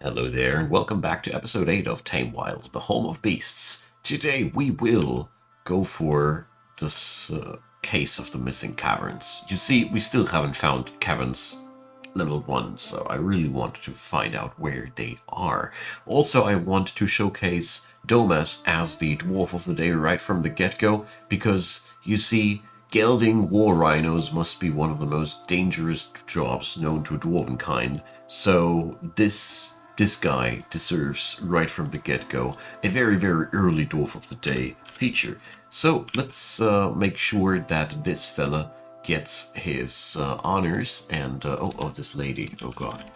Hello there, and welcome back to episode 8 of Tame Wild, the home of beasts. Today we will go for this case of the missing caverns. You see, we still haven't found caverns level 1, so I really want to find out where they are. Also, I want to showcase Domas as the dwarf of the day right from the get-go, because, you see, gelding war rhinos must be one of the most dangerous jobs known to dwarvenkind, so this guy deserves, right from the get-go, a very, very early Dwarf of the Day feature. So let's make sure that this fella gets his honors. And, this lady, oh god.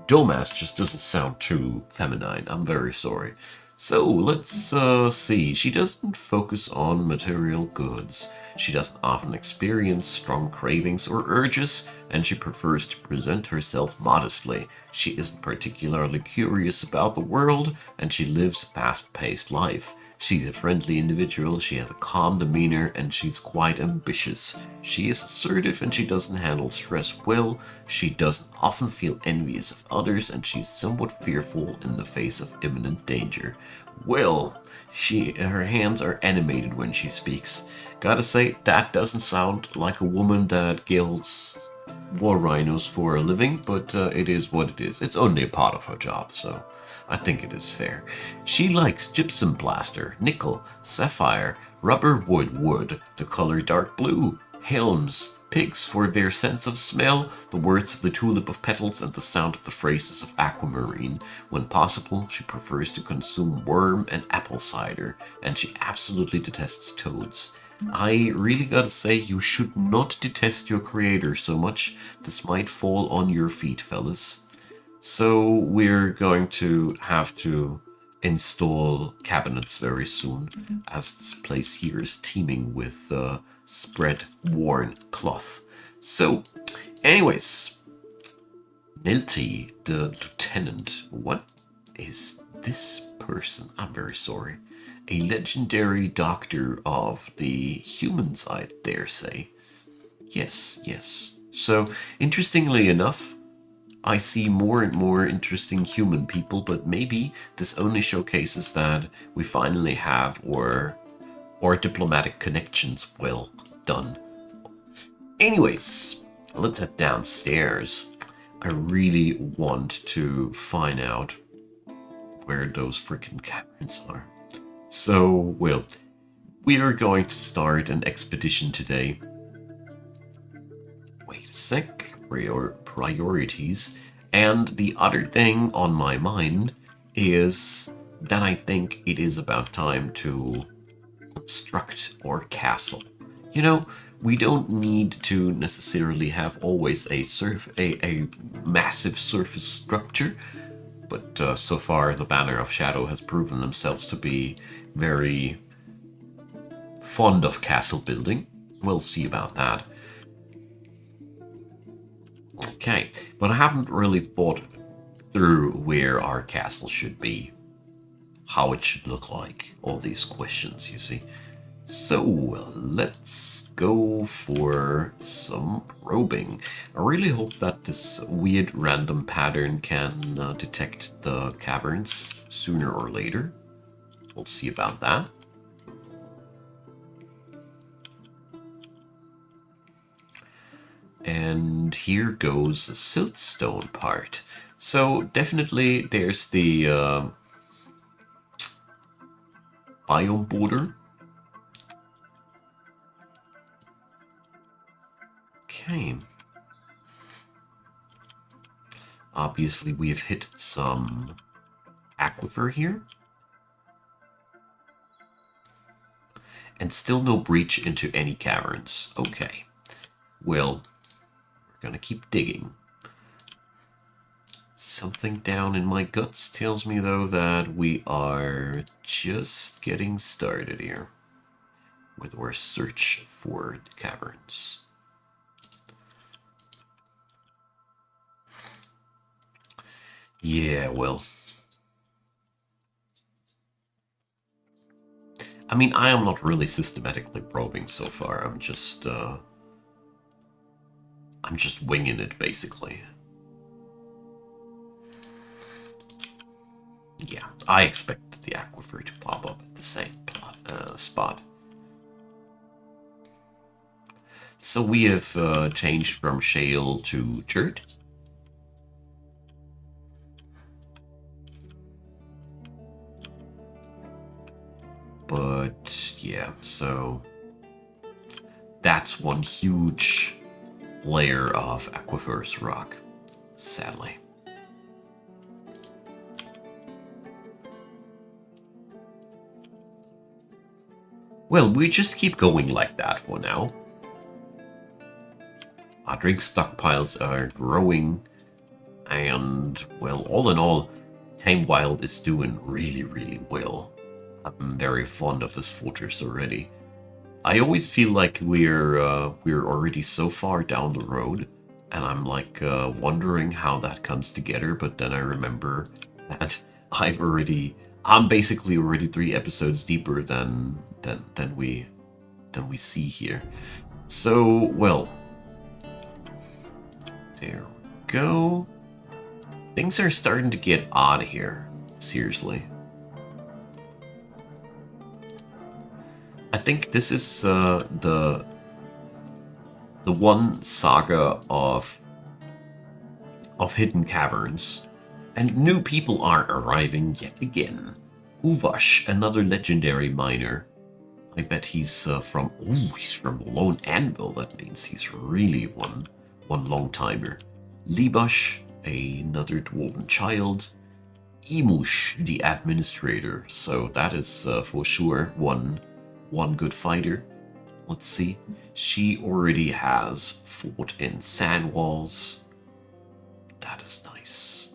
Domas just doesn't sound too feminine, I'm very sorry. So let's see. She doesn't focus on material goods. She doesn't often experience strong cravings or urges, and she prefers to present herself modestly. She isn't particularly curious about the world, and she lives a fast-paced life. She's a friendly individual, she has a calm demeanor, and she's quite ambitious. She is assertive and she doesn't handle stress well. She doesn't often feel envious of others, and she's somewhat fearful in the face of imminent danger. Well, her hands are animated when she speaks. Gotta say, that doesn't sound like a woman that gilds war rhinos for a living, but it is what it is. It's only a part of her job, so I think it is fair. She likes gypsum plaster, nickel, sapphire, rubber wood, the color dark blue, helms, pigs for their sense of smell, the words of the tulip of petals, and the sound of the phrases of aquamarine. When possible, she prefers to consume worm and apple cider, and she absolutely detests toads. I really gotta say, you should not detest your creator so much. This might fall on your feet, fellas. So we're going to have to install cabinets very soon, as this place here is teeming with spread worn cloth. So, anyways, Nilty, the lieutenant, what is this person? I'm very sorry. A legendary doctor of the humans, I dare say. Yes. So, interestingly enough, I see more and more interesting human people, but maybe this only showcases that we finally have our diplomatic connections well done. Anyways, let's head downstairs. I really want to find out where those freaking caverns are. So, well, we are going to start an expedition today. Wait a sec. Priorities. And the other thing on my mind is that I think it is about time to construct our castle. You know, we don't need to necessarily have always a massive surface structure, but so far the Banner of Shadow has proven themselves to be very fond of castle building. We'll see about that. Okay, but I haven't really thought through where our castle should be, how it should look like, all these questions, you see. So, let's go for some probing. I really hope that this weird random pattern can detect the caverns sooner or later. We'll see about that. And here goes the siltstone part. So definitely there's the biome border. Okay. Obviously we have hit some aquifer here. And still no breach into any caverns. Okay. Well, gonna keep digging. Something down in my guts tells me, though, that we are just getting started here with our search for the caverns. Yeah, well, I mean, I am not really systematically probing so far. I'm just winging it, basically. Yeah, I expected the aquifer to pop up at the same spot. So we have changed from shale to dirt. But yeah, so that's one huge layer of aquiferous rock, sadly. Well, we just keep going like that for now. Our drink stockpiles are growing, and well, all in all, Tame Wild is doing really, really well. I'm very fond of this fortress already. I always feel like we're already so far down the road, and I'm like wondering how that comes together. But then I remember that I'm basically already 3 episodes deeper than we see here. So well, there we go. Things are starting to get odd here. Seriously. I think this is the one saga of hidden caverns, and new people are arriving yet again. Uvash, another legendary miner. I bet he's from the Lone Anvil. That means he's really one long timer. Libash, another dwarven child. Imush, the administrator. So that is for sure one good fighter. Let's see. She already has fought in sand walls. That is nice.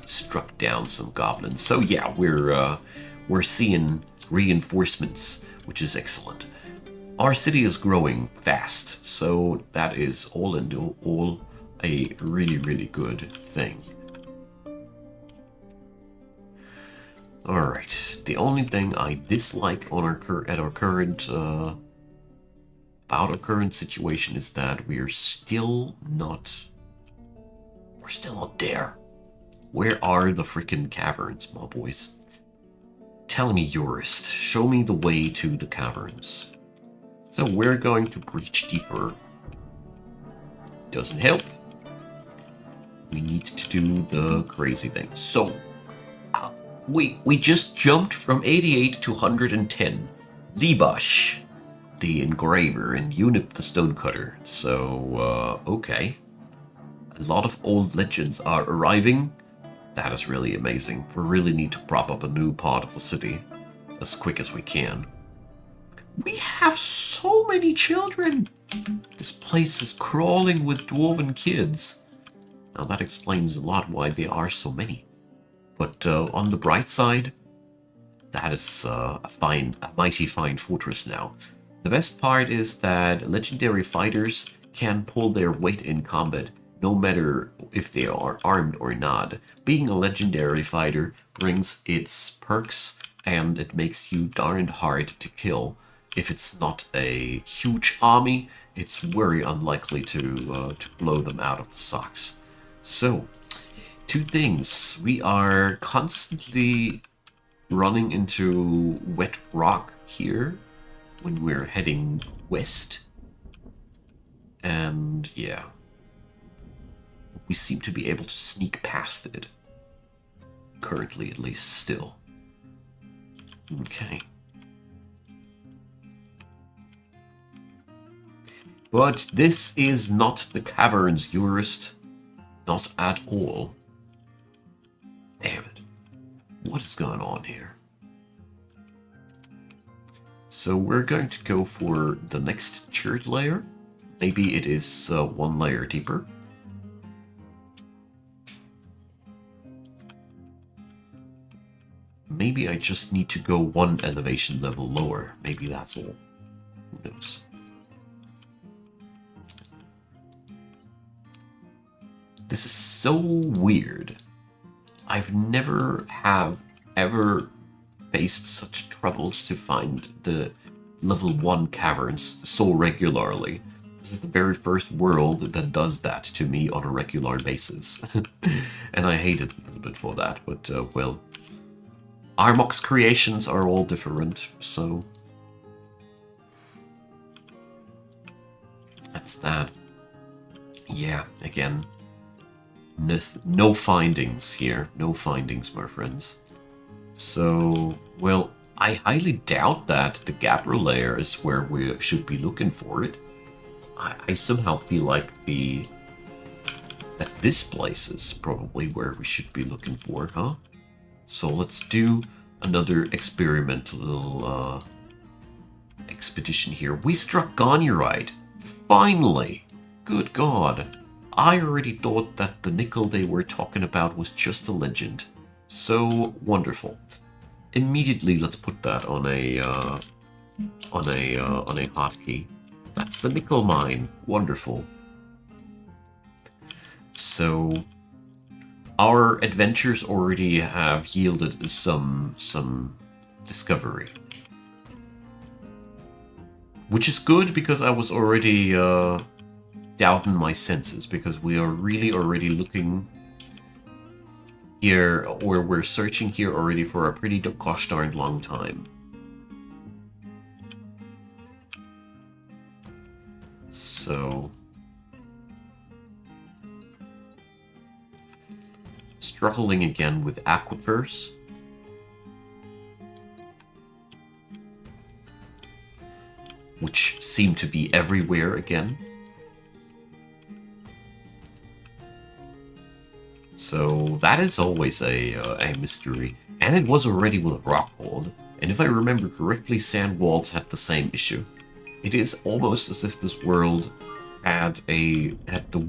Struck down some goblins. So yeah, we're seeing reinforcements, which is excellent. Our city is growing fast, so that is all in all a really, really good thing. Alright, the only thing I dislike on our current situation is that we're still not there. Where are the freaking caverns, my boys? Tell me, Jurist, show me the way to the caverns. So we're going to breach deeper. Doesn't help. We need to do the crazy thing. So we just jumped from 88 to 110. Libash, the engraver, and Unip, the stonecutter. So, okay. A lot of old legends are arriving. That is really amazing. We really need to prop up a new part of the city as quick as we can. We have so many children! This place is crawling with dwarven kids. Now that explains a lot why there are so many. But on the bright side, that is a mighty fine fortress now. The best part is that legendary fighters can pull their weight in combat, no matter if they are armed or not. Being a legendary fighter brings its perks, and it makes you darned hard to kill. If it's not a huge army, it's very unlikely to blow them out of the socks. So, 2 things. We are constantly running into wet rock here when we're heading west. And yeah, we seem to be able to sneak past it. Currently, at least, still. Okay. But this is not the caverns, Jurist. Not at all. Damn it. What is going on here? So we're going to go for the next third layer. Maybe it is 1 layer deeper. Maybe I just need to go 1 elevation level lower. Maybe that's all. Who knows? This is so weird. I've never ever faced such troubles to find the level 1 caverns so regularly. This is the very first world that does that to me on a regular basis. And I hate it a little bit for that, but, well... Armok's creations are all different, so... That's that. Yeah, again... No findings here. No findings, my friends. So, well, I highly doubt that the Gabriel layer is where we should be looking for it. I somehow feel like that this place is probably where we should be looking for, huh? So let's do another experimental expedition here. We struck Gonyurite! Finally! Good God! I already thought that the nickel they were talking about was just a legend. So wonderful. Immediately, let's put that on a hotkey. That's the nickel mine. Wonderful. So our adventures already have yielded some discovery, which is good because I was already doubting my senses, because we are really already looking here, or we're searching here already for a pretty gosh darn long time. So struggling again with aquifers. Which seem to be everywhere again. So that is always a mystery. And it was already with Rockhold. And if I remember correctly, Sandwalls had the same issue. It is almost as if this world had the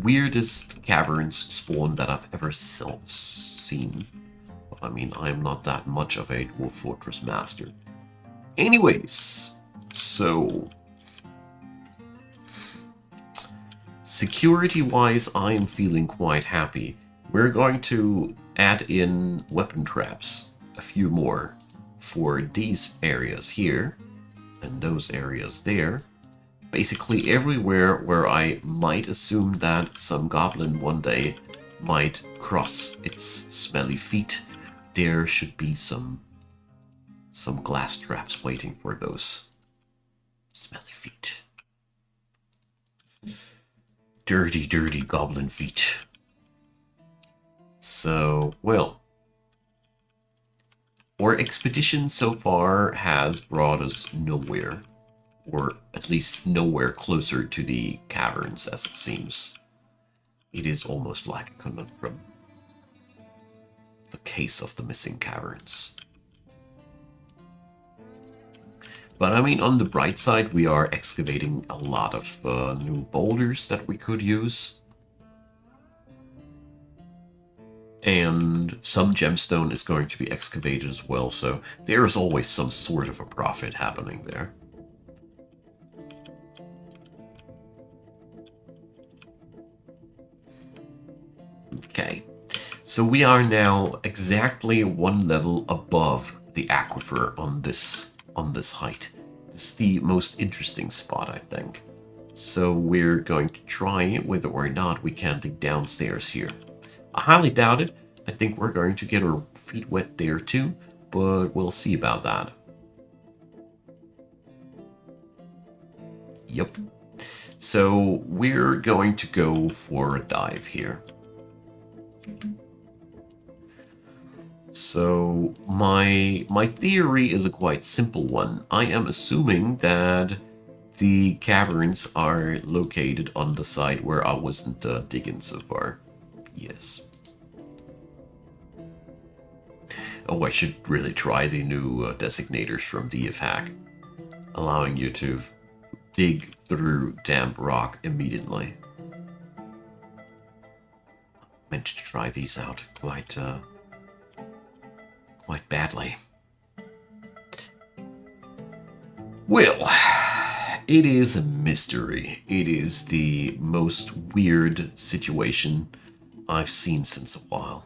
weirdest caverns spawn that I've ever seen. But I mean, I am not that much of a Dwarf Fortress master. Anyways, so... security-wise, I am feeling quite happy. We're going to add in weapon traps, a few more, for these areas here, and those areas there. Basically everywhere where I might assume that some goblin one day might cross its smelly feet, there should be some glass traps waiting for those smelly feet. Dirty, dirty goblin feet. So, well, our expedition so far has brought us nowhere, or at least nowhere closer to the caverns as it seems. It is almost like a conundrum. The case of the missing caverns. But I mean, on the bright side, we are excavating a lot of new boulders that we could use. And some gemstone is going to be excavated as well, so there is always some sort of a profit happening there. Okay, so we are now exactly one level above the aquifer on this height. This is the most interesting spot, I think. So we're going to try whether or not we can dig downstairs here. I highly doubt it. I think we're going to get our feet wet there too, but we'll see about that. Yep. So we're going to go for a dive here. So my theory is a quite simple one. I am assuming that the caverns are located on the side where I wasn't digging so far. Yes. Oh, I should really try the new designators from DFHack, allowing you to dig through damp rock immediately. Meant to try these out quite badly. Well, it is a mystery. It is the most weird situation I've seen since a while.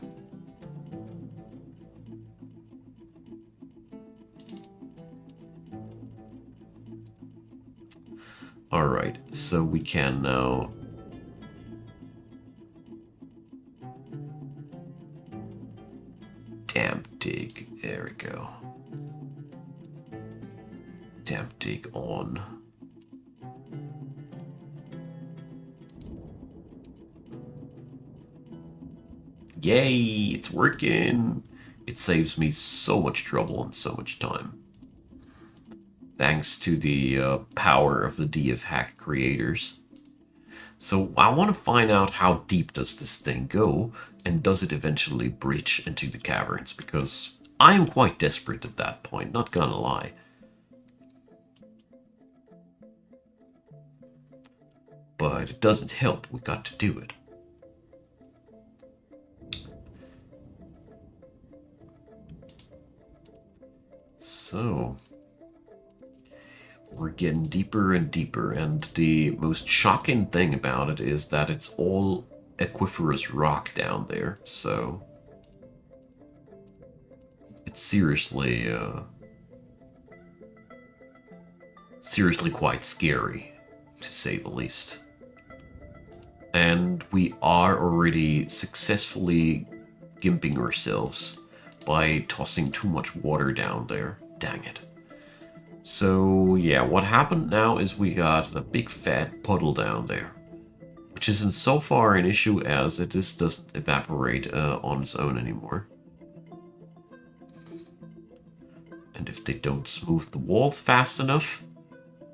Alright, So we can now... damp dig. There we go. Damp dig on. Yay, it's working. It saves me so much trouble and so much time. Thanks to the power of the DF hack creators. So I want to find out how deep does this thing go, and does it eventually breach into the caverns, because I'm quite desperate at that point, not gonna lie. But it doesn't help, we got to do it. So, we're getting deeper and deeper, and the most shocking thing about it is that it's all aquiferous rock down there, so it's seriously quite scary, to say the least. And we are already successfully gimping ourselves by tossing too much water down there. Dang it. So yeah, what happened now is we got a big fat puddle down there, which isn't so far an issue as it just doesn't evaporate on its own anymore. And if they don't smooth the walls fast enough,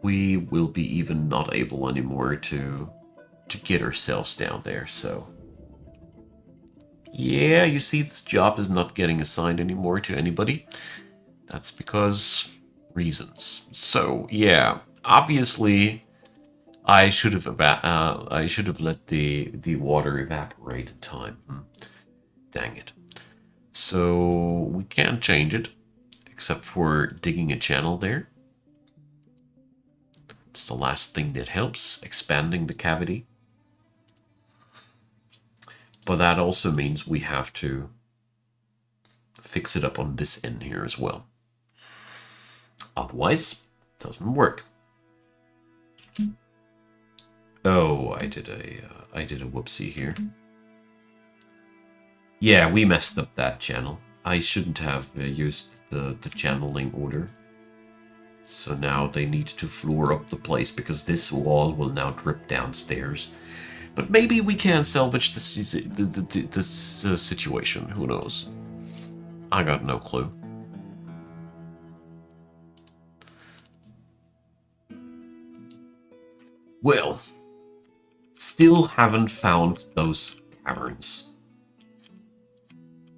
we will be even not able anymore to get ourselves down there. So yeah, you see, this job is not getting assigned anymore to anybody. That's because reasons. So yeah, obviously I should have let the water evaporate in time. Dang it. So we can't change it except for digging a channel there. It's the last thing that helps, expanding the cavity. But that also means we have to fix it up on this end here as well. Otherwise, it doesn't work. Oh, I did a whoopsie here. Yeah, we messed up that channel. I shouldn't have used the channeling order. So now they need to floor up the place, because this wall will now drip downstairs. But maybe we can salvage this situation. Who knows? I got no clue. Well, still haven't found those caverns.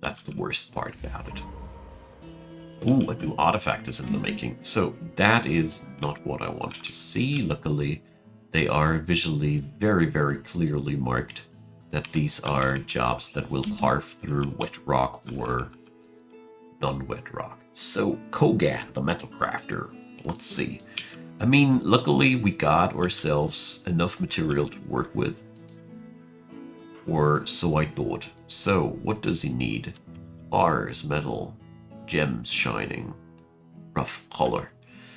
That's the worst part about it. Ooh, a new artifact is in the making. So that is not what I wanted to see. Luckily, they are visually very, very clearly marked that these are jobs that will carve through wet rock or non-wet rock. So Kogan, the metal crafter. Let's see. I mean, luckily we got ourselves enough material to work with. Or so I thought. So, what does he need? Bars, metal, gems shining, rough color.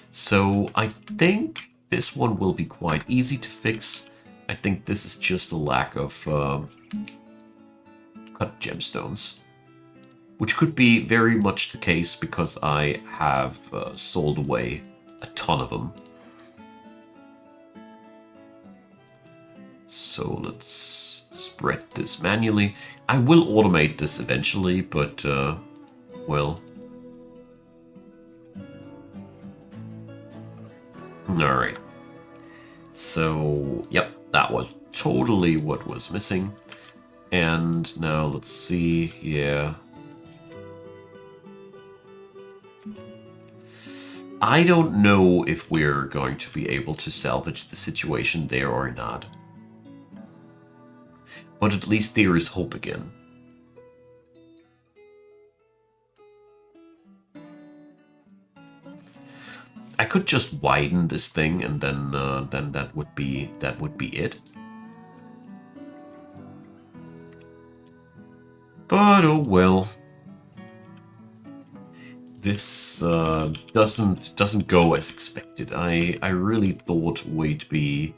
So I think this one will be quite easy to fix. I think this is just a lack of cut gemstones, which could be very much the case because I have sold away a ton of them. So let's spread this manually. I will automate this eventually, but well. Alright. So, yep, that was totally what was missing. And now let's see, yeah. I don't know if we're going to be able to salvage the situation there or not. But at least there is hope again. I could just widen this thing, and then that would be it. But oh well. This doesn't go as expected. I really thought we'd be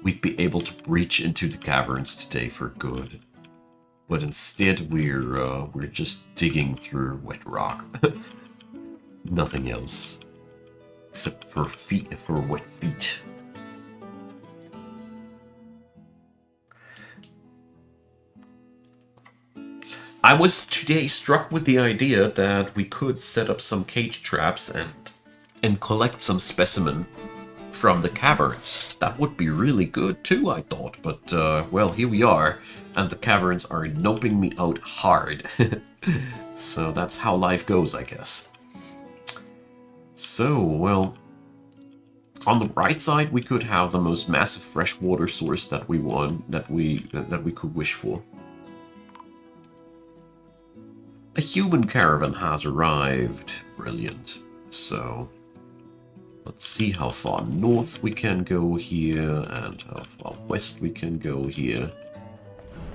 we'd be able to breach into the caverns today for good. But instead we're just digging through wet rock. Nothing else. Except for wet feet. I was today struck with the idea that we could set up some cage traps and collect some specimen from the caverns. That would be really good too, I thought. But, well, here we are. And the caverns are noping me out hard. So that's how life goes, I guess. So, well, on the right side, we could have the most massive freshwater source that we want, that we could wish for. A human caravan has arrived. Brilliant. So, let's see how far north we can go here, and how far west we can go here.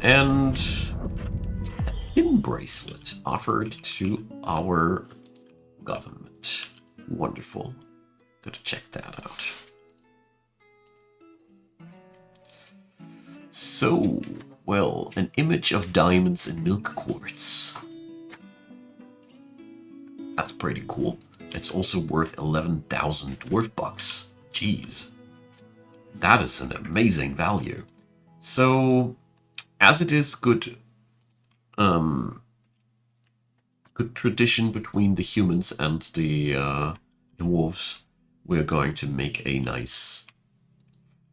And a pin bracelet offered to our government. Wonderful. Gotta check that out. So, well, an image of diamonds in milk quartz. That's pretty cool. It's also worth 11,000 dwarf bucks. Jeez. That is an amazing value. So, as it is good tradition between the humans and the dwarves, we're going to make a nice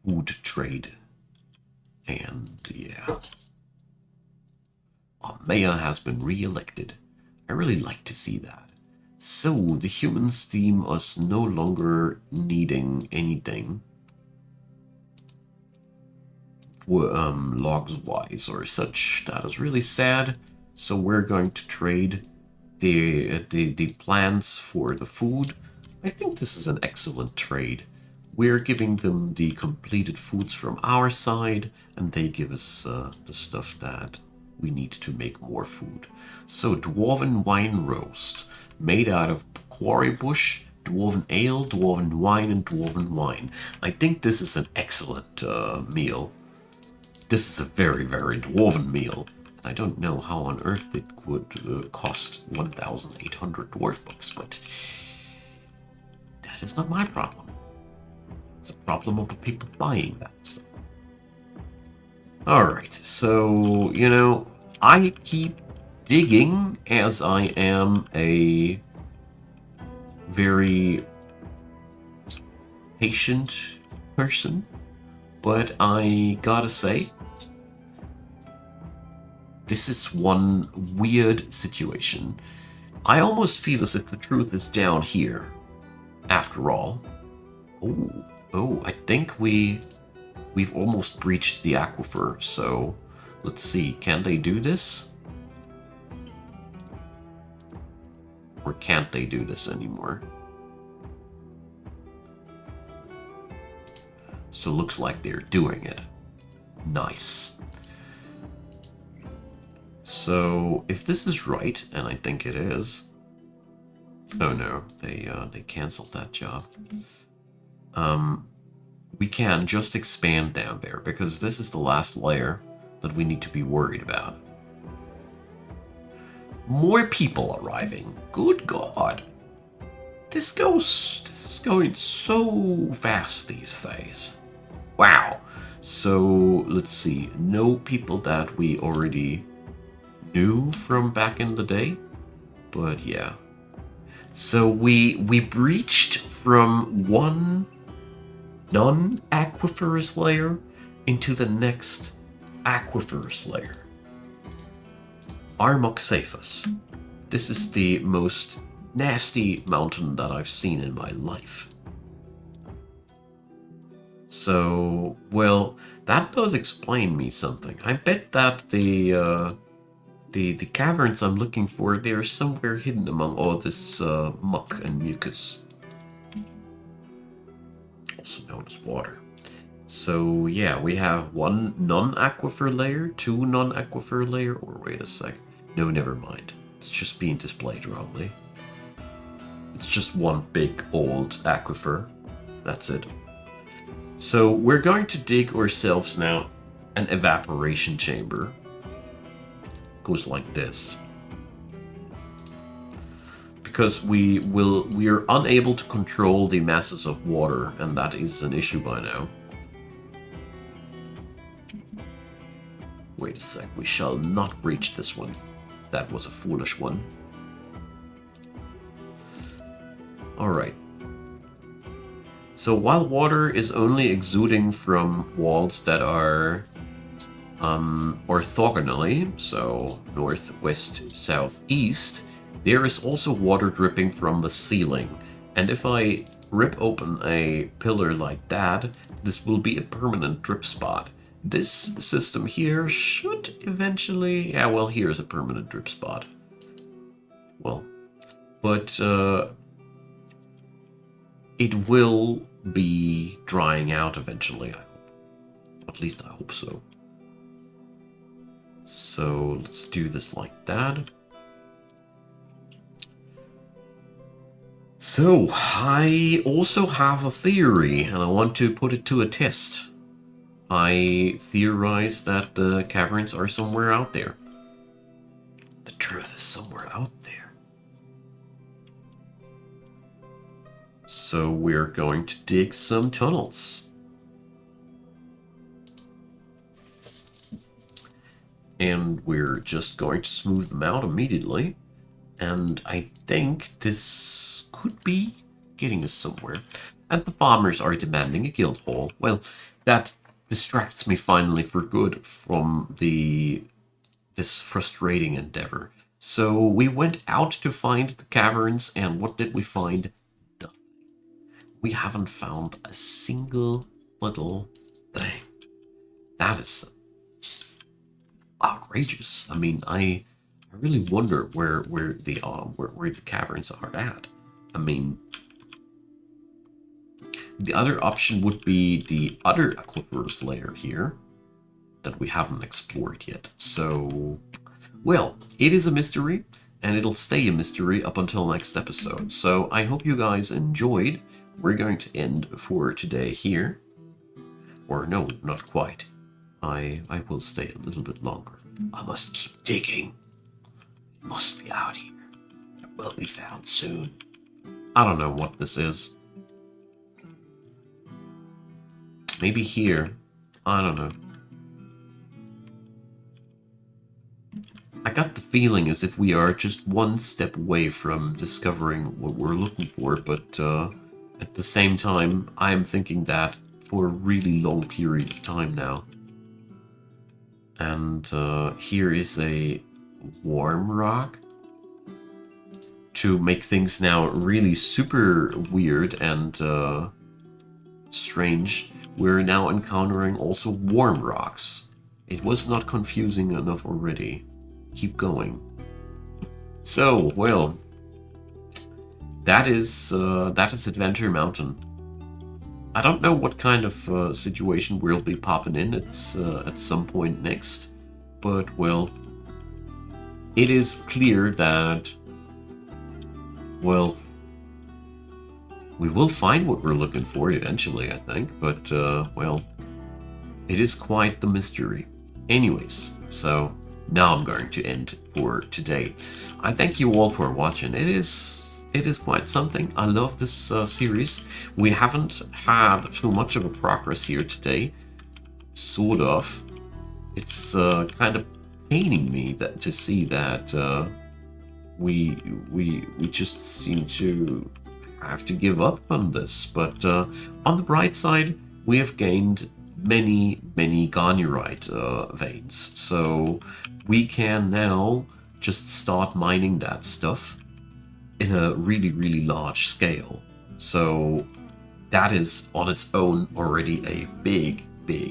food trade. And yeah. Our mayor has been re-elected. I really like to see that. So, the humans deem us no longer needing anything. Logs-wise or such. That is really sad. So we're going to trade the plants for the food. I think this is an excellent trade. We're giving them the completed foods from our side, and they give us the stuff that we need to make more food. So, dwarven wine roast, made out of quarry bush, dwarven ale, dwarven wine, and dwarven wine. I think this is an excellent meal. This is a very, very dwarven meal. I don't know how on earth it would cost 1,800 dwarf bucks, but that is not my problem. It's a problem of the people buying that stuff. Alright, so, you know, I keep digging as I am a very patient person, but I gotta say, this is one weird situation. I almost feel as if the truth is down here, after all. Oh, I think we've almost breached the aquifer, so let's see, can they do this? Or can't they do this anymore? So looks like they're doing it. Nice. So if this is right, and I think it is. Oh no, they canceled that job. We can just expand down there, because this is the last layer that we need to be worried about. More people arriving. Good God. This is going so fast these days. Wow. So, let's see. No people that we already knew from back in the day. But yeah. So we breached from one non-aquiferous layer into the next aquiferous layer. Armoxaphus. This is the most nasty mountain that I've seen in my life. So, well, that does explain me something. I bet that the caverns I'm looking for, they're somewhere hidden among all this muck and mucus. Also known as water. So yeah, we have one non-aquifer layer, two non-aquifer layer, or wait a sec. No, never mind. It's just being displayed wrongly. It's just one big old aquifer. That's it. So we're going to dig ourselves now an evaporation chamber. Goes like this. Because we are unable to control the masses of water, and that is an issue by now. Wait a sec, we shall not breach this one. That was a foolish one. Alright. So while water is only exuding from walls that are orthogonally, so north, west, south, east, there is also water dripping from the ceiling. And if I rip open a pillar like that, this will be a permanent drip spot. This system here should eventually... Yeah, well, here's a permanent drip spot. Well, but it will be drying out eventually, I hope. At least I hope so. So let's do this like that. So, I also have a theory, and I want to put it to a test. I theorize that the caverns are somewhere out there. The truth is somewhere out there. So we're going to dig some tunnels. And we're just going to smooth them out immediately. And I think this could be getting us somewhere. And the farmers are demanding a guild hall. Well, that distracts me finally for good from this frustrating endeavor. So we went out to find the caverns, and what did we find? Nothing. We haven't found a single little thing. That is outrageous. I mean, I really wonder where the caverns are at. I mean, the other option would be the other Aquifer's lair here that we haven't explored yet. So, well, it is a mystery, and it'll stay a mystery up until next episode. So I hope you guys enjoyed. We're going to end for today here. Or no, not quite. I will stay a little bit longer. I must keep digging. It must be out here. It will be found soon. I don't know what this is. Maybe here. I don't know. I got the feeling as if we are just one step away from discovering what we're looking for, but at the same time, I'm thinking that for a really long period of time now. And here is a warm rock to make things now really super weird and strange. We're now encountering also warm rocks. It was not confusing enough already. Keep going. So, well, that is Adventure Mountain. I don't know what kind of situation we'll be popping in at some point next, but well, it is clear that, well, we will find what we're looking for eventually, I think, but well, it is quite the mystery. Anyways, so now I'm going to end for today. I thank you all for watching. It is quite something. I love this series. We haven't had too much of a progress here today. Sort of. It's kind of paining me to see that we just seem to have to give up on this. But on the bright side, we have gained many garnierite veins. So we can now just start mining that stuff in a really large scale. So that is on its own already a big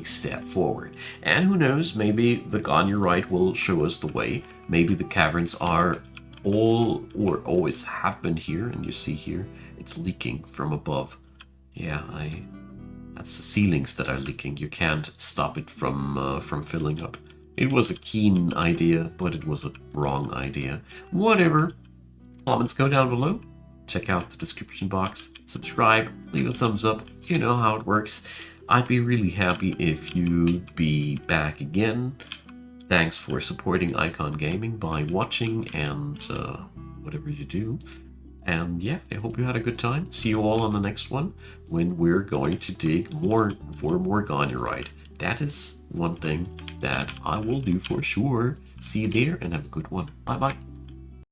step forward. And who knows, maybe the garnierite will show us the way. Maybe the caverns are all or always have been here, and you see here it's leaking from above. Yeah, that's the ceilings that are leaking. You can't stop it from filling up. It was a keen idea, but it was a wrong idea. Whatever. Comments go down below. Check out the description box. Subscribe. Leave a thumbs up. You know how it works. I'd be really happy if you'd be back again. Thanks for supporting Icon Gaming by watching and whatever you do. And yeah, I hope you had a good time. See you all on the next one when we're going to dig more for more Morganurite. That is one thing that I will do for sure. See you there and have a good one. Bye bye.